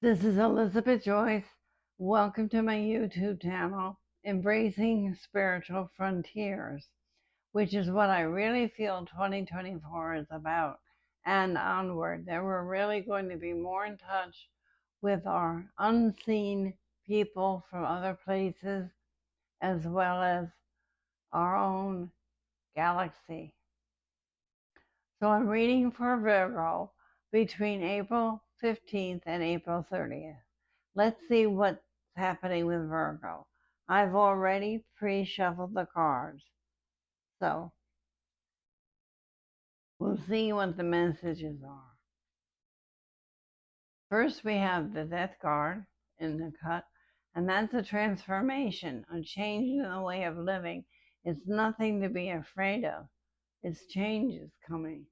This is Elizabeth Joyce. Welcome to my YouTube channel, Embracing Spiritual Frontiers, which is what I really feel 2024 is about and onward. That we're really going to be more in touch with our unseen people from other places as well as our own galaxy. So I'm reading for Virgo between April 15th and April 30th. Let's see what's happening with Virgo. I've already pre-shuffled the cards, so we'll see what the messages are. First, we have the Death card in the cut, and that's a transformation, a change in the way of living. It's nothing to be afraid of. It's changes coming.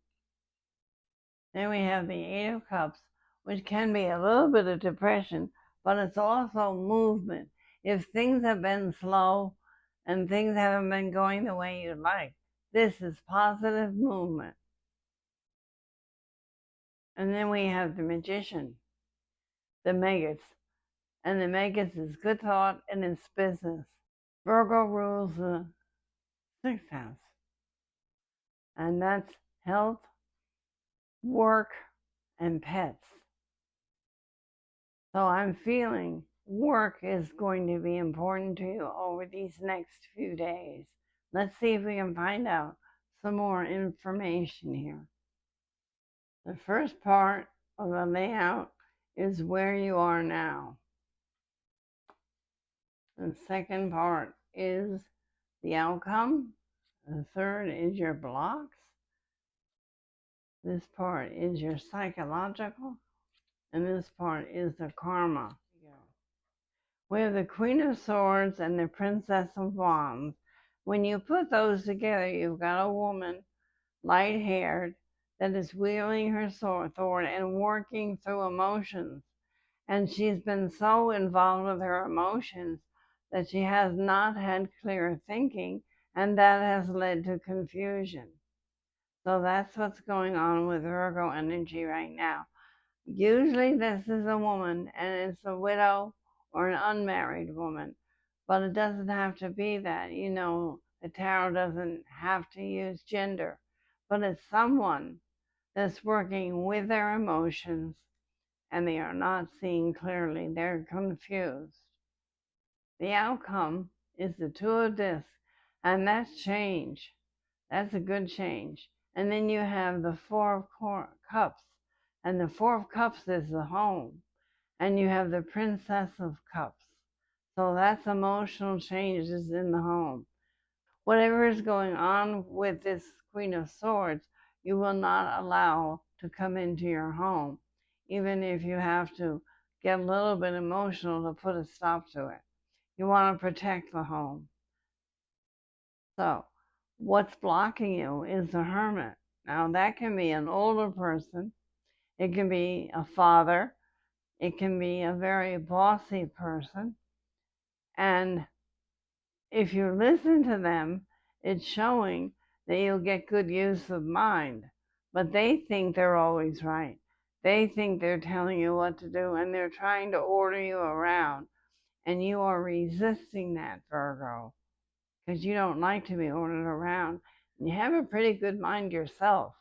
Then we have the Eight of Cups, which can be a little bit of depression, but it's also movement. If things have been slow and things haven't been going the way you'd like, this is positive movement. And then we have the Magician, the Megates. And the Megates is good thought and it's business. Virgo rules the 6th house. And that's health, work, and pets. So I'm feeling work is going to be important to you over these next few days. Let's see if we can find out some more information here. The first part of the layout is where you are now. The second part is the outcome. The third is your blocks. This part is your psychological. And this part is the karma. We have the Queen of Swords and the Princess of Wands. When you put those together, you've got a woman, light-haired, that is wielding her sword and working through emotions. And she's been so involved with her emotions that she has not had clear thinking, and that has led to confusion. So that's what's going on with Virgo energy right now. Usually this is a woman, and it's a widow or an unmarried woman, but it doesn't have to be that. You know, the tarot doesn't have to use gender, but it's someone that's working with their emotions and they are not seeing clearly. They're confused. The outcome is the Two of Discs, and that's change. That's a good change. And then you have the Four of Cups, and the Four of Cups is the home. And you have the Princess of Cups. So that's emotional changes in the home. Whatever is going on with this Queen of Swords, you will not allow to come into your home, even if you have to get a little bit emotional to put a stop to it. You want to protect the home. So what's blocking you is the Hermit. Now that can be an older person. It can be a father. It can be a very bossy person. And if you listen to them, it's showing that you'll get good use of mind. But they think they're always right. They think they're telling you what to do, and they're trying to order you around. And you are resisting that, Virgo, because you don't like to be ordered around. And you have a pretty good mind yourself.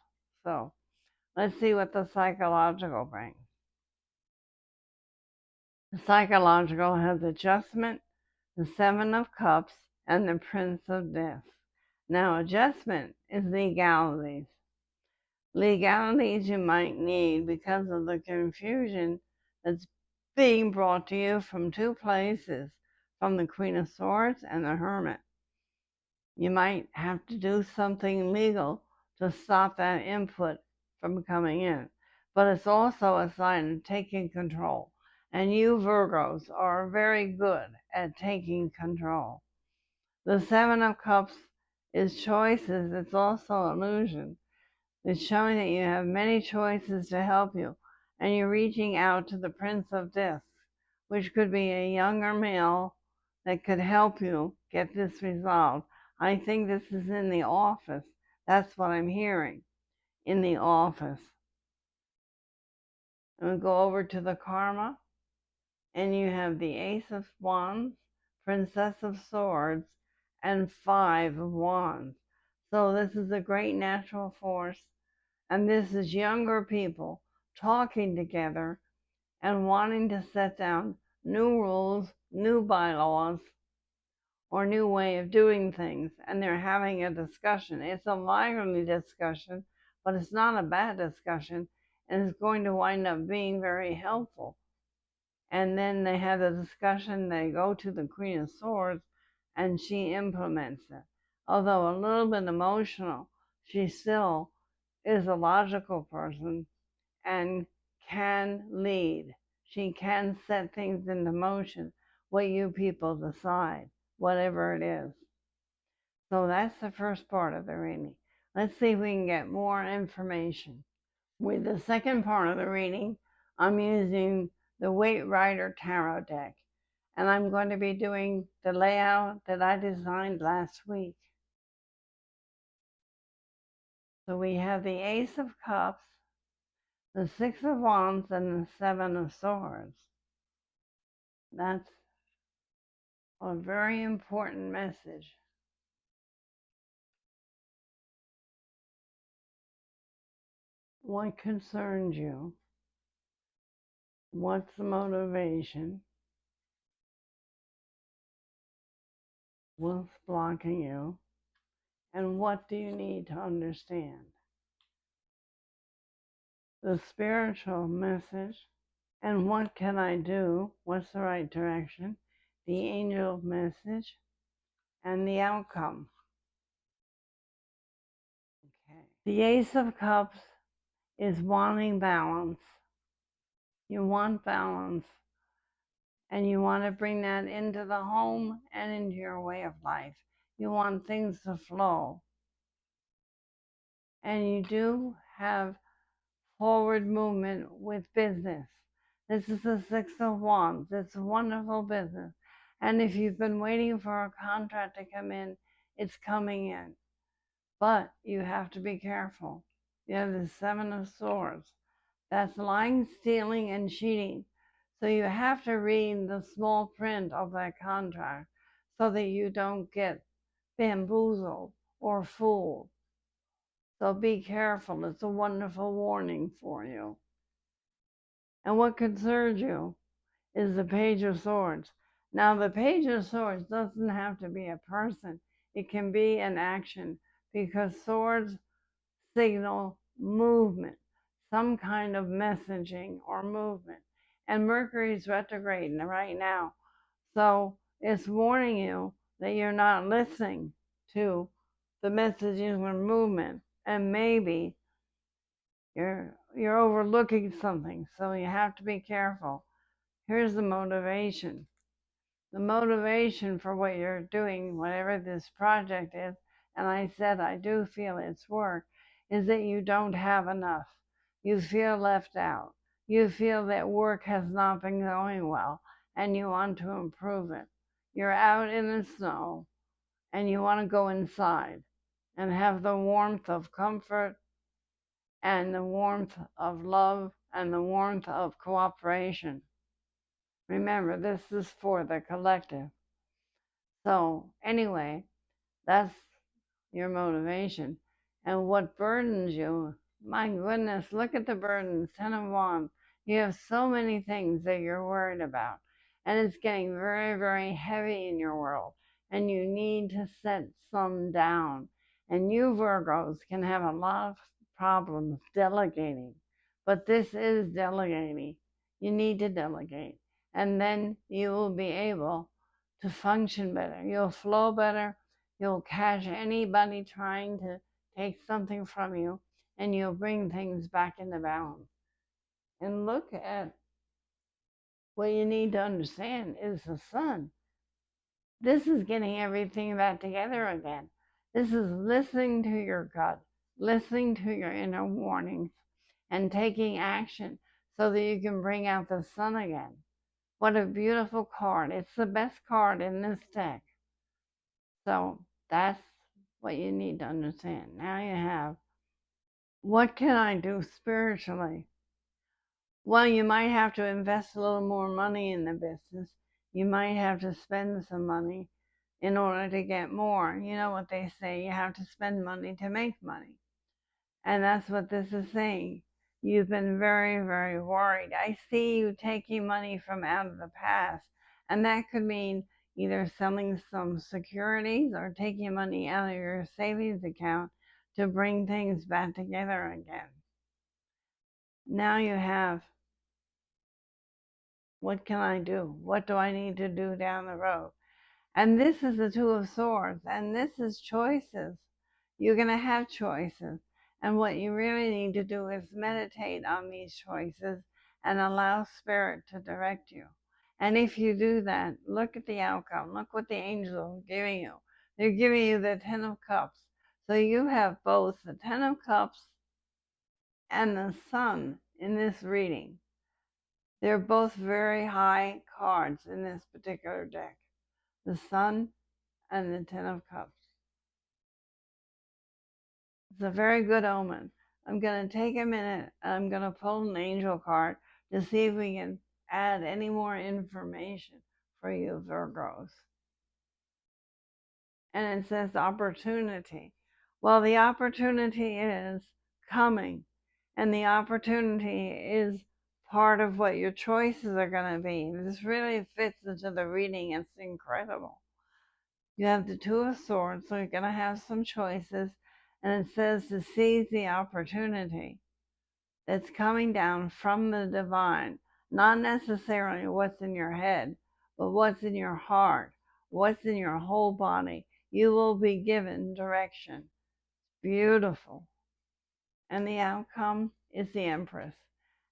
So let's see what the psychological brings. The psychological has adjustment, the Seven of Cups, and the Prince of Discs. Now, adjustment is legalities. Legalities you might need because of the confusion that's being brought to you from two places, from the Queen of Swords and the Hermit. You might have to do something legal to stop that input from coming in. But it's also a sign of taking control. And you Virgos are very good at taking control. The Seven of Cups is choices. It's also illusion. It's showing that you have many choices to help you. And you're reaching out to the Prince of Discs, which could be a younger male that could help you get this resolved. I think this is in the office. That's what I'm hearing, in the office. And we'll go over to the karma. And you have the Ace of Wands, Princess of Swords, and Five of Wands. So this is a great natural force, and this is younger people talking together and wanting to set down new rules, new bylaws, or new way of doing things, and they're having a discussion. It's a lively discussion, but it's not a bad discussion, and it's going to wind up being very helpful. And then they have the discussion, they go to the Queen of Swords, and she implements it. Although a little bit emotional, she still is a logical person and can lead. She can set things into motion, what you people decide, whatever it is. So that's the first part of the reading. Let's see if we can get more information. With the second part of the reading, I'm using the Weight Rider Tarot deck, and I'm going to be doing the layout that I designed last week. So we have the Ace of Cups, the Six of Wands, and the Seven of Swords. That's a very important message. What concerns you? What's the motivation? What's blocking you? And what do you need to understand? The spiritual message, and what can I do? What's the right direction? The angel message, and the outcome. Okay. The Ace of Cups is wanting balance. You want balance, and you want to bring that into the home and into your way of life. You want things to flow. And you do have forward movement with business. This is the Six of Wands. It's a wonderful business. And if you've been waiting for a contract to come in, it's coming in. But you have to be careful. You have the Seven of Swords. That's lying, stealing, and cheating. So you have to read the small print of that contract so that you don't get bamboozled or fooled. So be careful. It's a wonderful warning for you. And what concerns you is the Page of Swords. Now, the Page of Swords doesn't have to be a person. It can be an action, because swords signal movement, some kind of messaging or movement. And Mercury's retrograde right now. So it's warning you that you're not listening to the messaging or movement. And maybe you're overlooking something. So you have to be careful. Here's the motivation. The motivation for what you're doing, whatever this project is, and I said I do feel it's work, is that you don't have enough. You feel left out. You feel that work has not been going well, and you want to improve it. You're out in the snow, and you want to go inside and have the warmth of comfort and the warmth of love and the warmth of cooperation. Remember, this is for the collective. So anyway, that's your motivation. And what burdens you? My goodness, look at the burdens. Ten of Wands. You have so many things that you're worried about. And it's getting very, very heavy in your world. And you need to set some down. And you Virgos can have a lot of problems delegating. But this is delegating. You need to delegate. And then you will be able to function better. You'll flow better. You'll catch anybody trying to take something from you, and you'll bring things back into balance. And look at what you need to understand is the sun. This is getting everything back together again. This is listening to your gut, listening to your inner warnings, and taking action so that you can bring out the sun again. What a beautiful card. It's the best card in this deck. So that's what you need to understand. Now you have, what can I do spiritually? Well, you might have to invest a little more money in the business. You might have to spend some money in order to get more. You know what they say, you have to spend money to make money. And that's what this is saying. You've been very, very worried. I see you taking money from out of the past. And that could mean either selling some securities or taking money out of your savings account to bring things back together again. Now you have, what can I do? What do I need to do down the road? And this is the Two of Swords, and this is choices. You're going to have choices. And what you really need to do is meditate on these choices and allow Spirit to direct you. And if you do that, look at the outcome. Look what the angels are giving you. They're giving you the Ten of Cups. So you have both the Ten of Cups and the Sun in this reading. They're both very high cards in this particular deck. The Sun and the Ten of Cups. It's a very good omen. I'm going to take a minute and I'm going to pull an angel card to see if we can add any more information for you, Virgos. And it says opportunity. Well, the opportunity is coming, and the opportunity is part of what your choices are going to be. This really fits into the reading. It's incredible. You have the Two of Swords, so you're going to have some choices. And it says to seize the opportunity that's coming down from the divine, not necessarily what's in your head, but what's in your heart, what's in your whole body. You will be given direction. Beautiful. And the outcome is the Empress.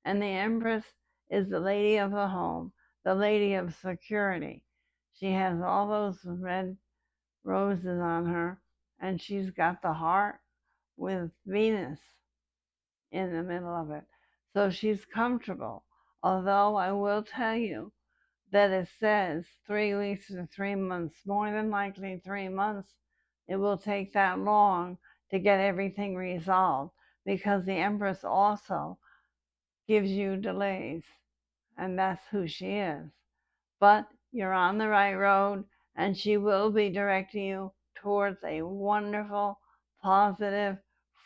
And the Empress is the lady of the home, the lady of security. She has all those red roses on her, and she's got the heart with Venus in the middle of it. So she's comfortable. Although I will tell you that it says 3 weeks to 3 months, more than likely 3 months. It will take that long to get everything resolved because the Empress also gives you delays, and that's who she is. But you're on the right road, and she will be directing you towards a wonderful, positive,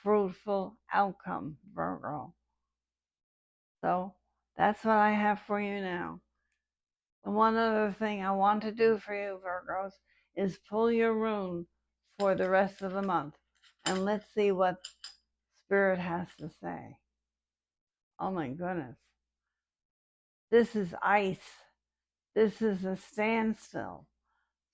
fruitful outcome, Virgo. So that's what I have for you now. And one other thing I want to do for you, Virgos, is pull your rune for the rest of the month. And let's see what Spirit has to say. Oh my goodness. This is ice. This is a standstill.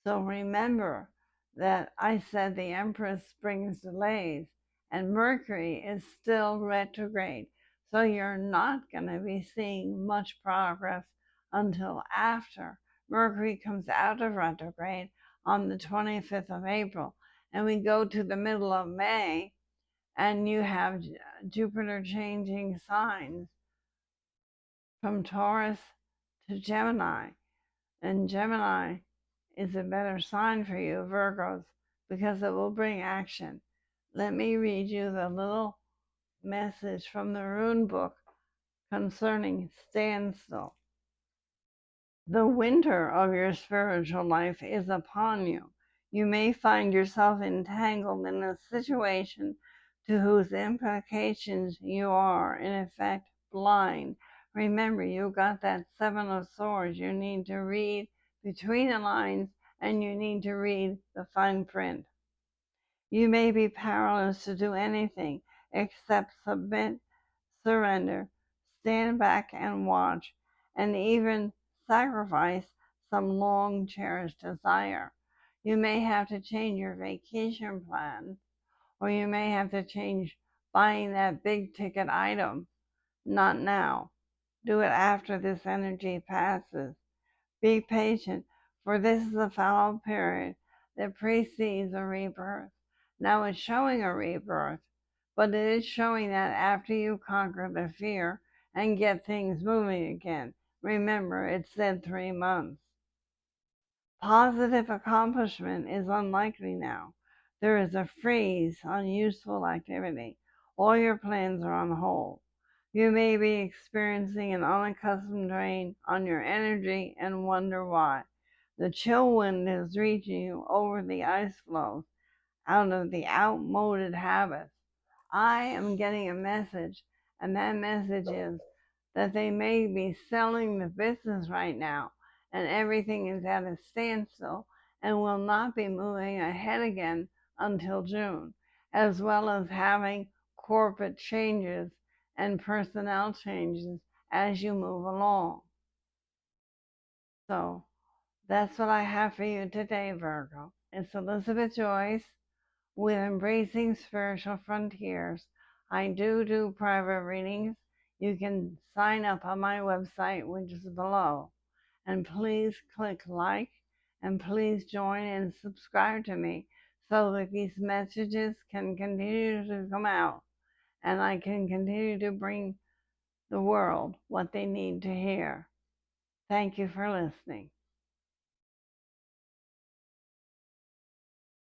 So remember that I said the Empress brings delays, and Mercury is still retrograde. So you're not going to be seeing much progress until after Mercury comes out of retrograde on the 25th of April. And we go to the middle of May, and you have Jupiter changing signs from Taurus to Gemini. And Gemini is a better sign for you, Virgos, because it will bring action. Let me read you the little message from the rune book concerning standstill. The winter of your spiritual life is upon you. You may find yourself entangled in a situation to whose implications you are, in effect, blind. Remember, you got that Seven of Swords. You need to read between the lines, and you need to read the fine print. You may be powerless to do anything except submit, surrender, stand back and watch, and even sacrifice some long cherished desire. You may have to change your vacation plan, or you may have to change buying that big ticket item. Not now. Do it after this energy passes. Be patient, for this is a fallow period that precedes a rebirth. Now it's showing a rebirth, but it is showing that after you conquer the fear and get things moving again. Remember, it said 3 months. Positive accomplishment is unlikely now. There is a freeze on useful activity. All your plans are on hold. You may be experiencing an unaccustomed drain on your energy and wonder why. The chill wind is reaching you over the ice floes out of the outmoded habits. I am getting a message, and that message is that they may be selling the business right now, and everything is at a standstill and will not be moving ahead again until June, as well as having corporate changes and personnel changes as you move along. So that's what I have for you today, Virgo. It's Elizabeth Joyce with Embracing Spiritual Frontiers. I do private readings. You can sign up on my website, which is below. And please click like and please join and subscribe to me so that these messages can continue to come out and I can continue to bring the world what they need to hear. Thank you for listening.